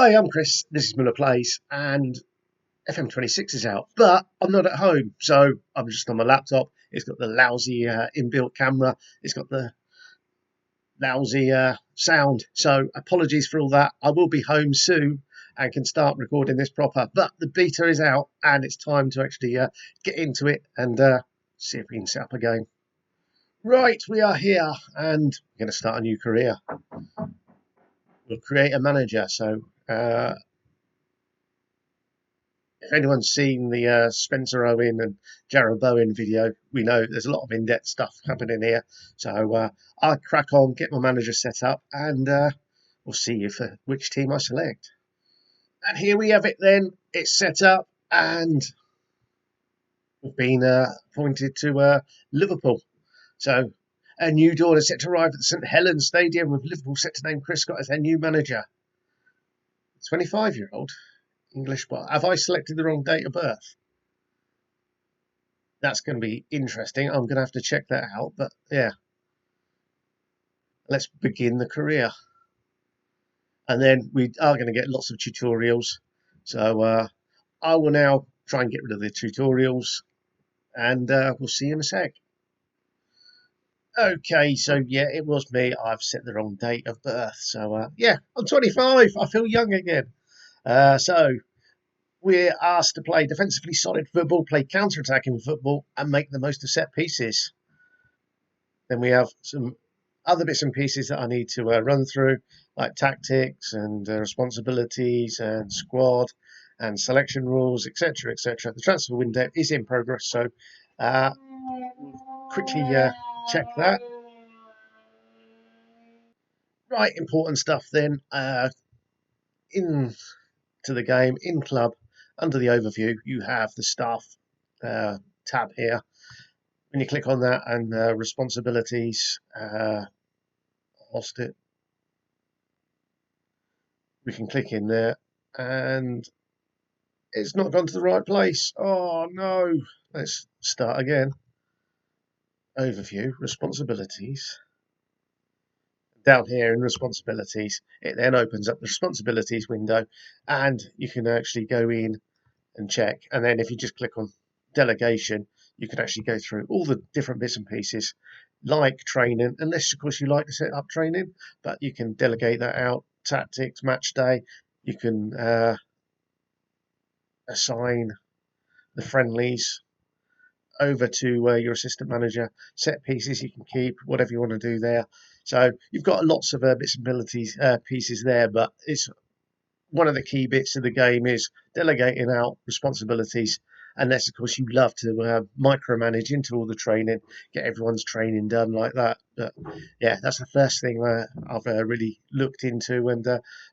Hi, I'm Chris. This is Miller Plays, and FM26 is out, but I'm not at home, so I'm just on my laptop. It's got the lousy inbuilt camera. It's got the lousy sound. So apologies for all that. I will be home soon and can start recording this proper. But the beta is out, and it's time to actually get into it and see if we can set up a game. Right, we are here, and we're going to start a new career. We'll create a manager. So. If anyone's seen the Spencer Owen and Jarrod Bowen video, we know there's a lot of in-depth stuff happening here. So I'll crack on, get my manager set up, and we'll see if which team I select. And here we have it then. It's set up, and we've been appointed to Liverpool. So a new dawn is set to arrive at the St Helens Stadium, with Liverpool set to name Chris Scott as their new manager. 25-year-old. English, but have I selected the wrong date of birth? That's going to be interesting. I'm going to have to check that out. But yeah, let's begin the career. And then we are going to get lots of tutorials. So I will now try and get rid of the tutorials. And we'll see you in a sec. Okay, so yeah, it was me. I've set the wrong date of birth. So yeah, I'm 25. I feel young again. So we're asked to play defensively solid football, play counter-attacking football, and make the most of set pieces. Then we have some other bits and pieces that I need to run through, like tactics and responsibilities and squad and selection rules, etc., etc. The transfer window is in progress, so quickly check that. Right, important stuff then. Into the game, in club, under the overview, you have the staff tab here. When you click on that and responsibilities, lost it. We can click in there and it's not gone to the right place. Oh no. Let's start again. Overview, responsibilities. Down here in responsibilities, it then opens up the responsibilities window and you can actually go in and check. And then if you just click on delegation, you can actually go through all the different bits and pieces like training, unless of course you like to set up training, but you can delegate that out. Tactics, match day, you can assign the friendlies over to your assistant manager. Set pieces you can keep, whatever you want to do there. So you've got lots of bits and abilities, pieces there, but it's one of the key bits of the game is delegating out responsibilities, unless of course you love to micromanage into all the training, get everyone's training done like that. But yeah, that's the first thing I've really looked into, and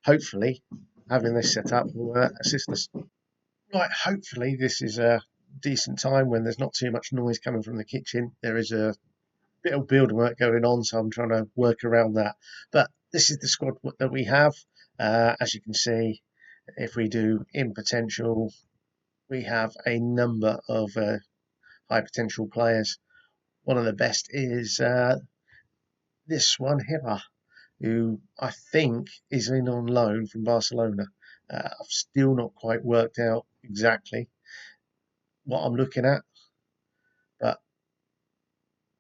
hopefully having this set up will assist us. Right, hopefully this is a decent time when there's not too much noise coming from the kitchen. There is a bit of building work going on, so I'm trying to work around that. But this is the squad that we have. As you can see, if we do in potential, we have a number of high potential players. One of the best is this one here, who I think is in on loan from Barcelona. I've still not quite worked out exactly what I'm looking at, but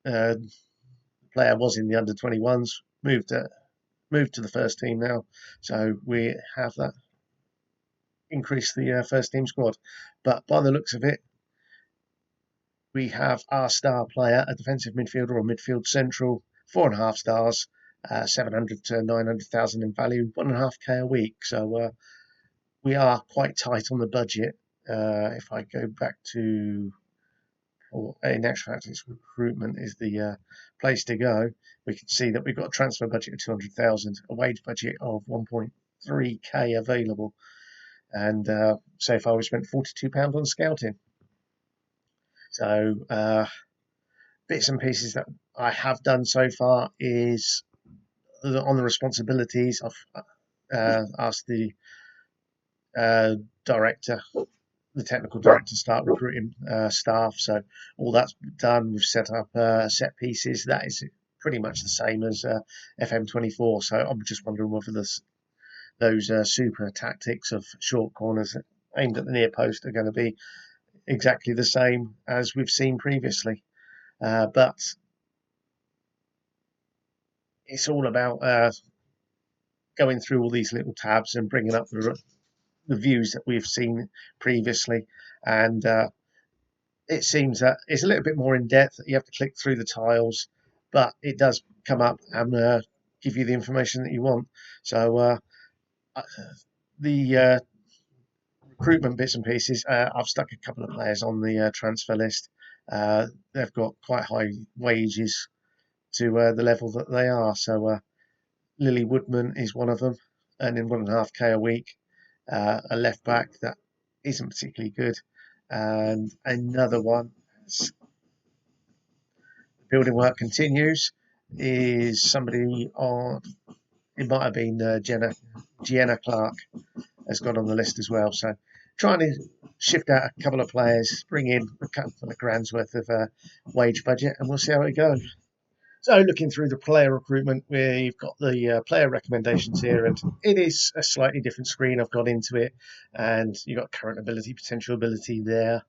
the player was in the under-21s, moved to the first team now, so we have that increase the first team squad. But by the looks of it, we have our star player, a defensive midfielder or midfield central, 4.5 stars, 700 to 900,000 in value, 1.5k a week. So we are quite tight on the budget. If I go back to, or in actual fact, it's recruitment is the place to go. We can see that we've got a transfer budget of 200,000, a wage budget of 1.3k available, and so far we spent £42 on scouting. So bits and pieces that I have done so far is on the responsibilities. I've asked the director, the technical director, to start recruiting staff. So all that's done. We've set up set pieces. That is pretty much the same as FM24. So I'm just wondering whether those super tactics of short corners aimed at the near post are going to be exactly the same as we've seen previously. But it's all about going through all these little tabs and bringing up the views that we've seen previously. And it seems that it's a little bit more in depth. You have to click through the tiles, but it does come up and give you the information that you want. So the recruitment bits and pieces, I've stuck a couple of players on the transfer list. They've got quite high wages to the level that they are. So Lily Woodman is one of them, earning 1.5K a week. A left back that isn't particularly good, and another one, as building work continues, is somebody on. It might have been Gianna Clark has got on the list as well. So trying to shift out a couple of players, bring in a couple of grand's worth of wage budget, and we'll see how it goes. So looking through the player recruitment, we've got the player recommendations here, and it is a slightly different screen. I've got into it, and you've got current ability, potential ability there.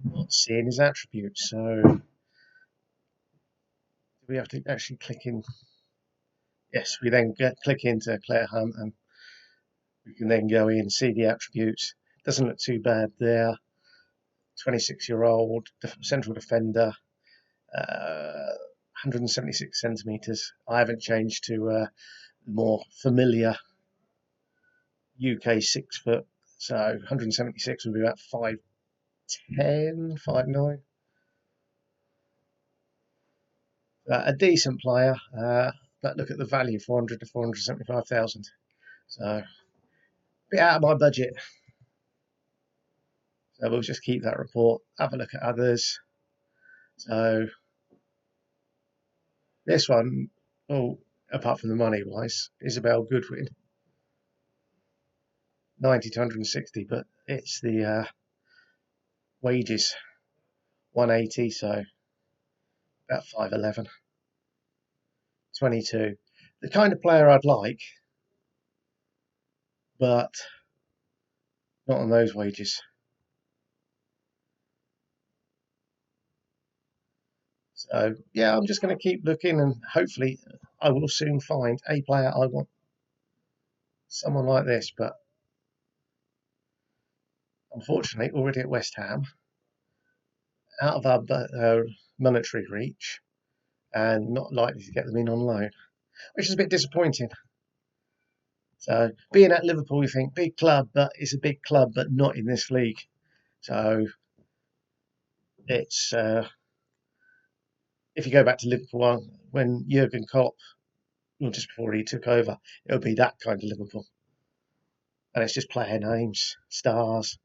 What's seeing his attributes. So we have to actually click in. Yes, we then click into Player Hunt, and we can then go in and see the attributes. Doesn't look too bad there. 26-year-old central defender, 176 centimetres. I haven't changed to more familiar UK 6 foot, so 176 would be about 5'10", 5'9". A decent player, but look at the value, 400 to 475,000. So a bit out of my budget. So we'll just keep that report. Have a look at others. So this one, oh, apart from the money wise, Isabel Goodwin, 90 to 160, but it's the wages, 180, so about 5'11", 22. The kind of player I'd like, but not on those wages. So yeah, I'm just going to keep looking, and hopefully I will soon find a player I want. Someone like this, but unfortunately already at West Ham, out of our monetary reach, and not likely to get them in on loan, which is a bit disappointing. So being at Liverpool, you think big club, but it's a big club, but not in this league. So it's if you go back to Liverpool when Jurgen Klopp, well, just before he took over, it'll be that kind of Liverpool, and it's just player names, stars.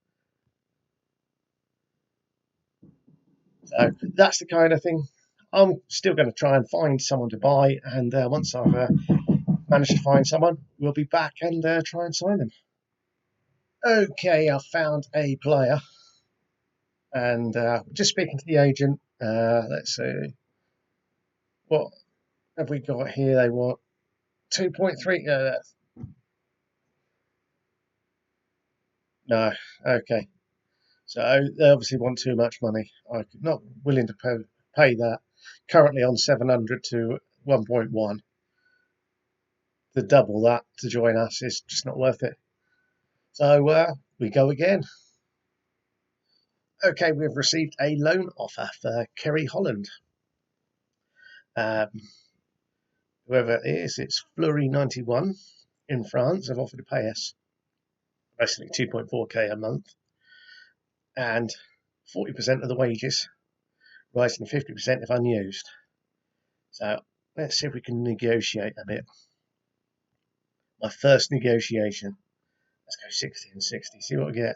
So that's the kind of thing. I'm still going to try and find someone to buy, and once I've managed to find someone, we'll be back and try and sign them. Okay, I've found a player, and just speaking to the agent. Let's see, what have we got here? They want 2.3. No, okay. So they obviously want too much money. I'm not willing to pay that. Currently on 700 to 1.1. To double that to join us is just not worth it. So we go again. Okay, we've received a loan offer for Kerry Holland. Whoever it is, it's Fleury91 in France. Have offered to pay us basically 2.4k a month and 40% of the wages, rising to 50% if unused. So let's see if we can negotiate a bit. My first negotiation. Let's go 60 and 60. See what we get.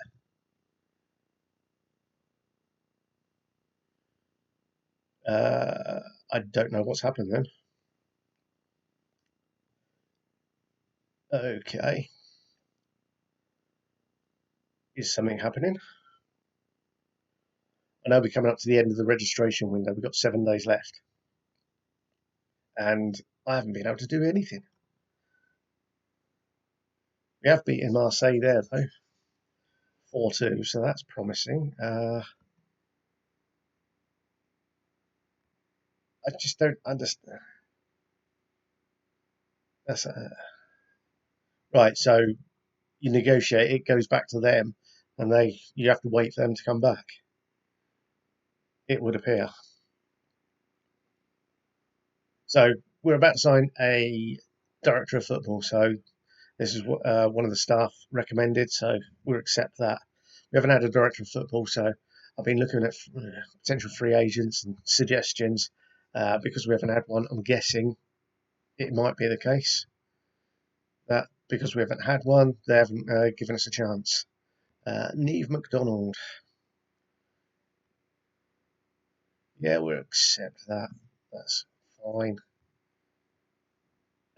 I don't know what's happened then. Okay. Is something happening? I know we're coming up to the end of the registration window. We've got 7 days left. And I haven't been able to do anything. We have beaten Marseille there though, 4-2, so that's promising. I just don't understand. That's right. So you negotiate, it goes back to them, and you have to wait for them to come back. It would appear. So we're about to sign a director of football. So this is what one of the staff recommended. So we'll accept that. We haven't had a director of football, so I've been looking at potential free agents and suggestions. Because we haven't had one, I'm guessing it might be the case that because we haven't had one, they haven't given us a chance. Neve McDonald. Yeah, we'll accept that. That's fine.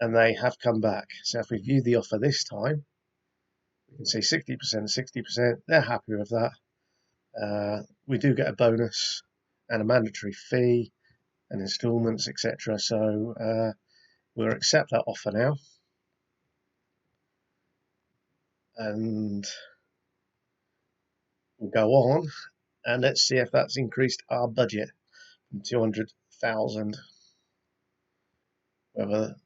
And they have come back. So if we view the offer this time, we can see 60%, 60%. They're happy with that. We do get a bonus and a mandatory fee and instalments, etc. So we'll accept that offer now. And we'll go on and let's see if that's increased our budget from 200,000. Whether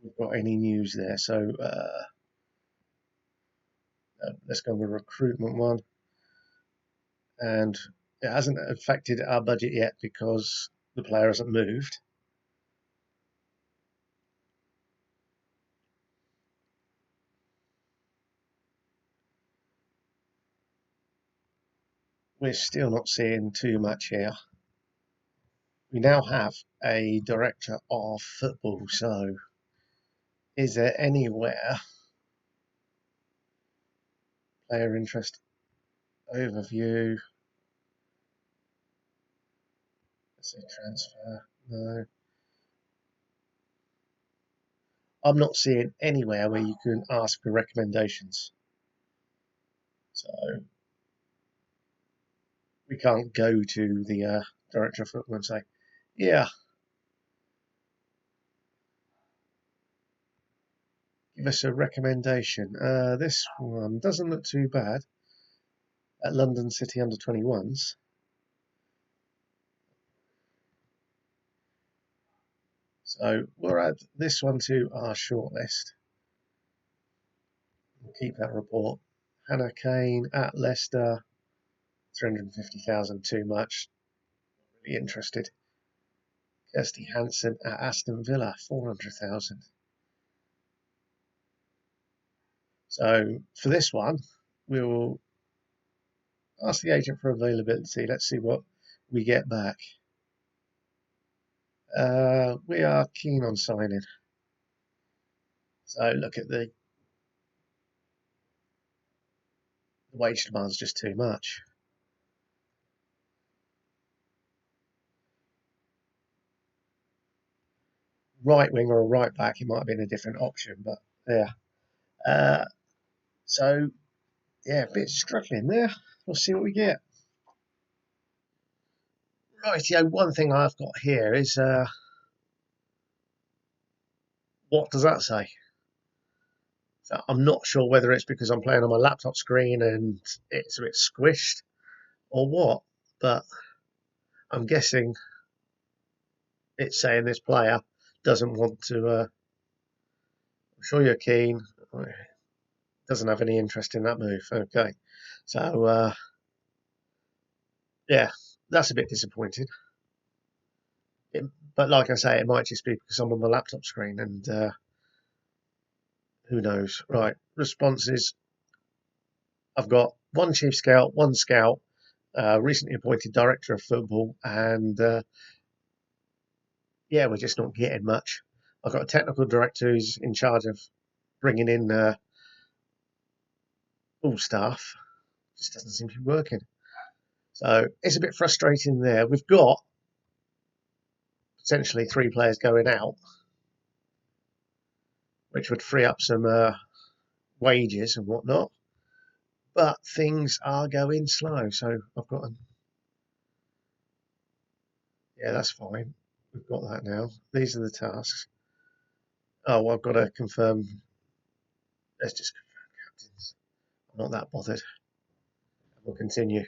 we've got any news there. So let's go with the recruitment one. And it hasn't affected our budget yet because the player hasn't moved. We're still not seeing too much here. We now have a director of football, so is there anywhere player interest overview? Let's say transfer. No. I'm not seeing anywhere where you can ask for recommendations. So we can't go to the director of football and say, yeah, give us a recommendation. This one doesn't look too bad at London City under 21s. So we'll add this one to our shortlist. We'll keep that report. Hannah Kane at Leicester, 350,000 too much. Really interested. Kirsty Hansen at Aston Villa, 400,000. So for this one, we'll ask the agent for availability. Let's see what we get back. We are keen on signing. So look at the wage demand's just too much. Right wing or a right back, it might have been a different option, but yeah. So yeah, a bit struggling there. We'll see what we get. Right, yeah, one thing I've got here is what does that say? So I'm not sure whether it's because I'm playing on my laptop screen and it's a bit squished or what, but I'm guessing it's saying this player doesn't want to. I'm sure you're keen. Doesn't have any interest in that move. Okay, so yeah, that's a bit disappointing. But like I say, it might just be because I'm on my laptop screen, and who knows? Right, responses. I've got one chief scout, one scout, recently appointed director of football, and yeah, we're just not getting much. I've got a technical director who's in charge of bringing in all staff. Just doesn't seem to be working. So it's a bit frustrating there. We've got potentially 3 players going out, which would free up some wages and whatnot. But things are going slow. So I've got yeah, that's fine. We've got that now. These are the tasks. Oh, well, I've got to confirm Let's just confirm captains. I'm not that bothered. We'll continue.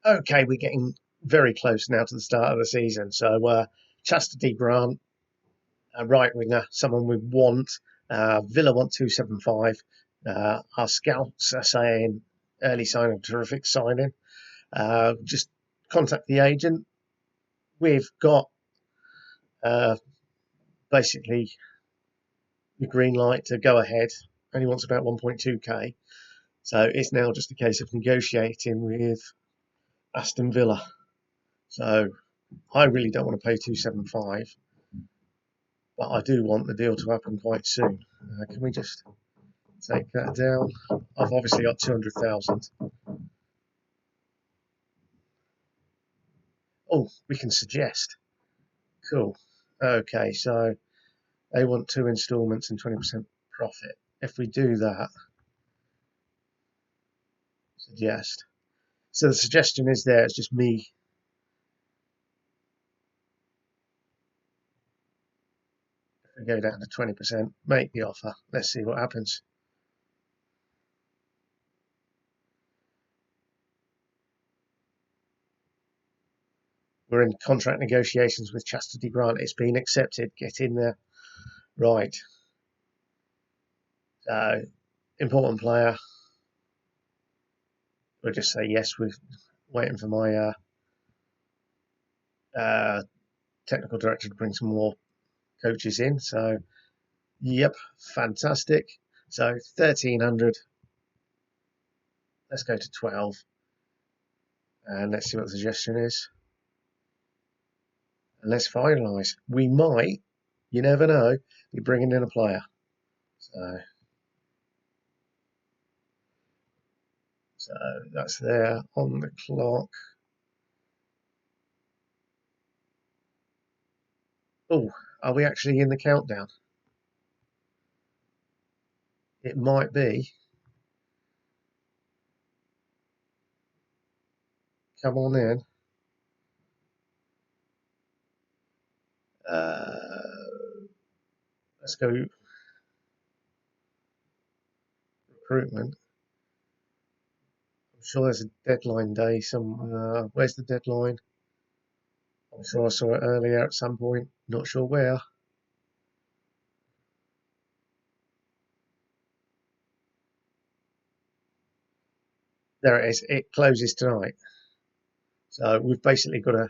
Okay, we're getting very close now to the start of the season. So Chastity Grant, a right winger, someone we want. Villa want 275. Our scouts are saying early signing, terrific signing. Just contact the agent. We've got basically the green light to go ahead. Only wants about 1.2k. So it's now just a case of negotiating with Aston Villa. So I really don't want to pay 275, but I do want the deal to happen quite soon. Can we just take that down? I've obviously got 200,000. Oh, we can suggest. Cool. Okay, so they want 2 instalments and 20% profit. If we do that, suggest. So the suggestion is there, it's just me. If we go down to 20%, make the offer. Let's see what happens. We're in contract negotiations with Chastity Grant. It's been accepted. Get in there. Right. So, important player. We'll just say yes. We're waiting for my technical director to bring some more coaches in. So, yep, fantastic. So 1,300. Let's go to 12. And let's see what the suggestion is. And let's finalise. We might, you never know, be bringing in a player. So that's there on the clock. Oh, are we actually in the countdown? It might be. Come on in. Let's go recruitment. I'm sure there's a deadline day. Where's the deadline? I'm sure I saw it earlier at some point. Not sure where. There it is. It closes tonight. So we've basically got to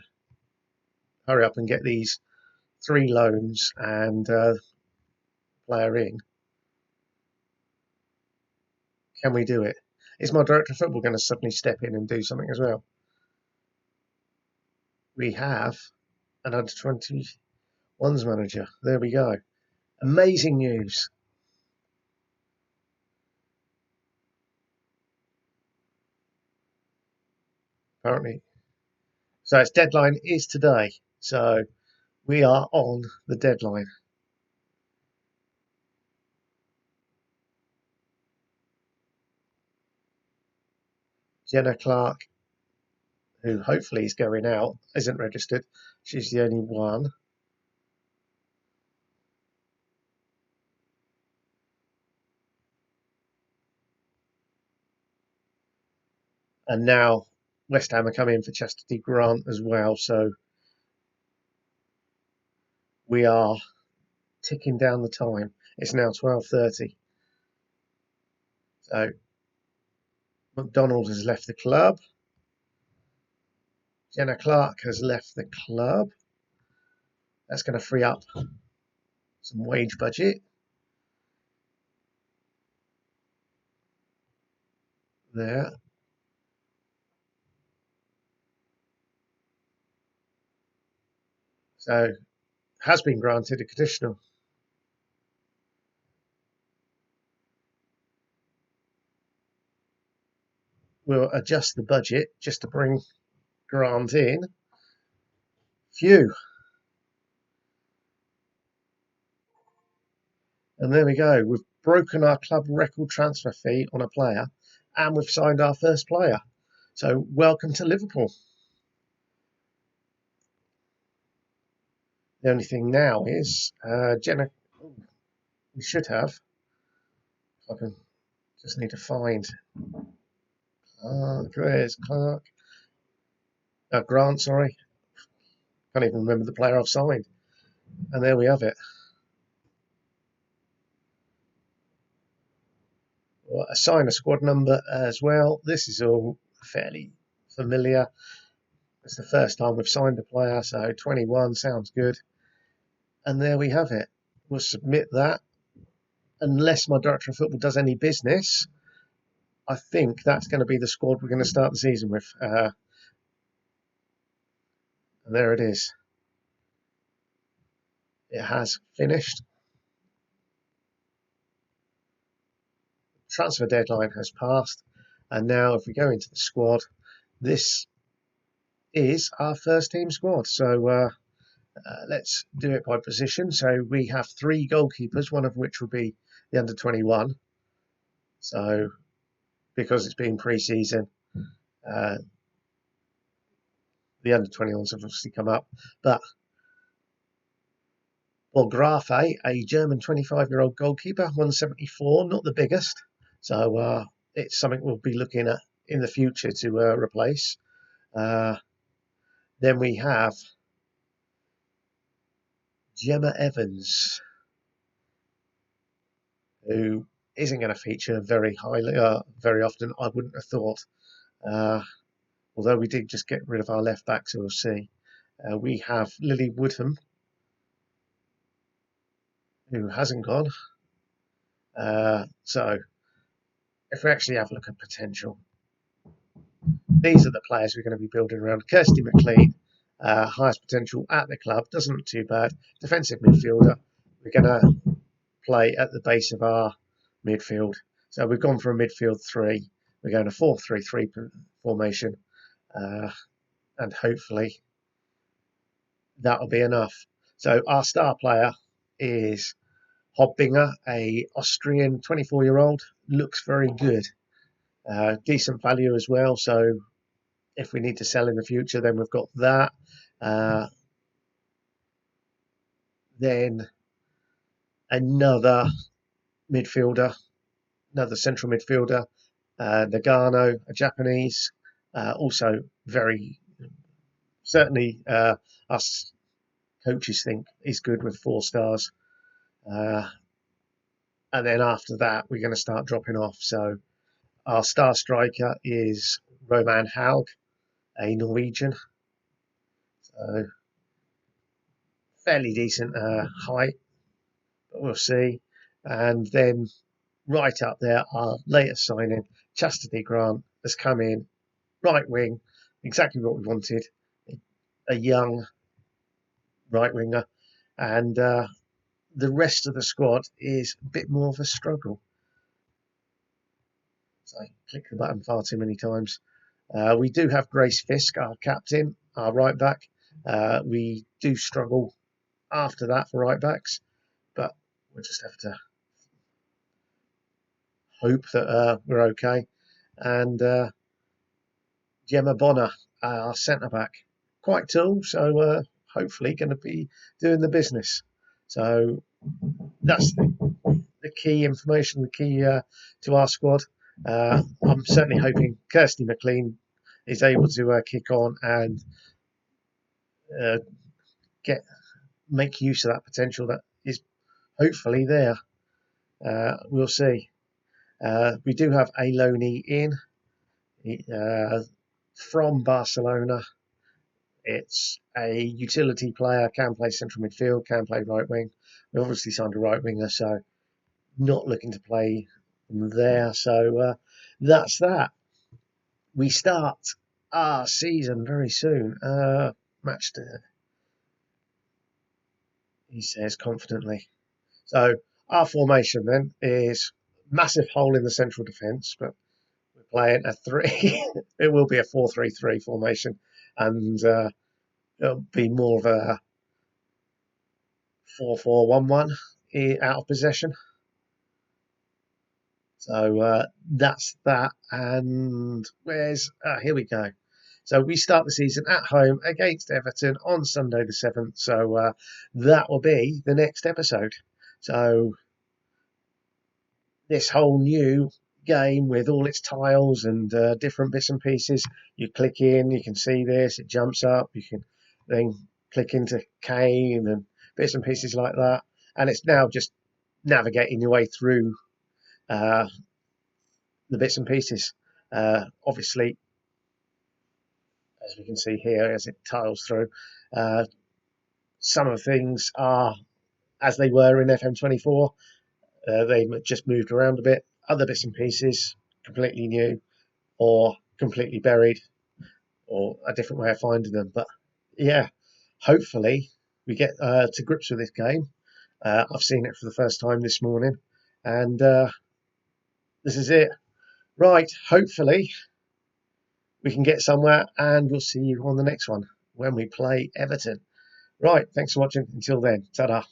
hurry up and get these 3 loans and player in. Can we do it? Is my director of football going to suddenly step in and do something as well? We have an under 21s manager. There we go. Amazing news. Apparently. So its deadline is today. So we are on the deadline. Jenna Clark, who hopefully is going out, isn't registered. She's the only one. And now West Ham are coming in for Chastity Grant as well. So we are ticking down the time. It's now 12:30. So McDonald has left the club. Jenna Clark has left the club. That's going to free up some wage budget. There. So has been granted a conditional. We'll adjust the budget just to bring Grant in. Phew. And there we go. We've broken our club record transfer fee on a player and we've signed our first player. So welcome to Liverpool. The only thing now is Jenna. we should have. I can just need to find Clark. Where's Clark? Grant, sorry. Can't even remember the player I've signed. And there we have it. Well, assign a squad number as well. This is all fairly familiar. It's the first time we've signed a player, so 21 sounds good. And there we have it. We'll submit that. Unless my director of football does any business, I think that's going to be the squad we're going to start the season with. And there it is. It has finished. Transfer deadline has passed. And now if we go into the squad, this is our first team squad. So let's do it by position. So we have 3 goalkeepers, one of which will be the under 21. So because it's been pre-season, the under 21s have obviously come up. But Grafe, a German 25-year-old goalkeeper, 174, not the biggest. So it's something we'll be looking at in the future to replace. Then we have Gemma Evans, who isn't going to feature very highly, very often. I wouldn't have thought. Although we did just get rid of our left back, so we'll see. We have Lily Woodham, who hasn't gone. So if we actually have a look at potential, these are the players we're going to be building around. Kirsty McLean, highest potential at the club, doesn't look too bad. Defensive midfielder. We're going to play at the base of our midfield. So we've gone from a midfield 3. We're going to 4-3-3 formation. And hopefully that'll be enough. So our star player is Hobbinger, a Austrian 24-year-old. Looks very good. Decent value as well. So if we need to sell in the future, then we've got that. Then another midfielder, another central midfielder, Nagano, a Japanese, also very, certainly us coaches think is good with 4 stars. And then after that, we're going to start dropping off. So our star striker is Roman Haug, a Norwegian. So fairly decent height, but we'll see. And then right up there, our latest signing, Chastity Grant, has come in, right wing, exactly what we wanted, a young right winger. And the rest of the squad is a bit more of a struggle. So I clicked the button far too many times. We do have Grace Fisk, our captain, our right back. We do struggle after that for right backs, but we'll just have to hope that we're okay. And Gemma Bonner, our centre back, quite tall, so hopefully going to be doing the business. So that's the key information, the key to our squad. I'm certainly hoping Kirsty McLean is able to kick on and make use of that potential that is hopefully there. We'll see. We do have a loanee in from Barcelona. It's a utility player, can play central midfield, can play right wing. We obviously signed a right winger, so not looking to play there. So that's that. We start our season very soon. Match day, he says confidently. So our formation then is massive hole in the central defence, but we're playing a 3. It will be a 4-3-3 formation, and it'll be more of a 4-4-1-1 out of possession. So that's that. And here we go. So we start the season at home against Everton on Sunday the 7th. So that will be the next episode. So this whole new game with all its tiles and different bits and pieces. You click in, you can see this, it jumps up, you can then click into cane and bits and pieces like that. And it's now just navigating your way through uh, the bits and pieces. Obviously, as we can see here, as it tiles through, uh, some of the things are as they were in FM24. They just moved around a bit. Other bits and pieces, completely new or completely buried, or a different way of finding them. But yeah, hopefully we get to grips with this game. I've seen it for the first time this morning, and this is it. Right, hopefully we can get somewhere, and we'll see you on the next one when we play Everton. Right, thanks for watching. Until then, ta-da.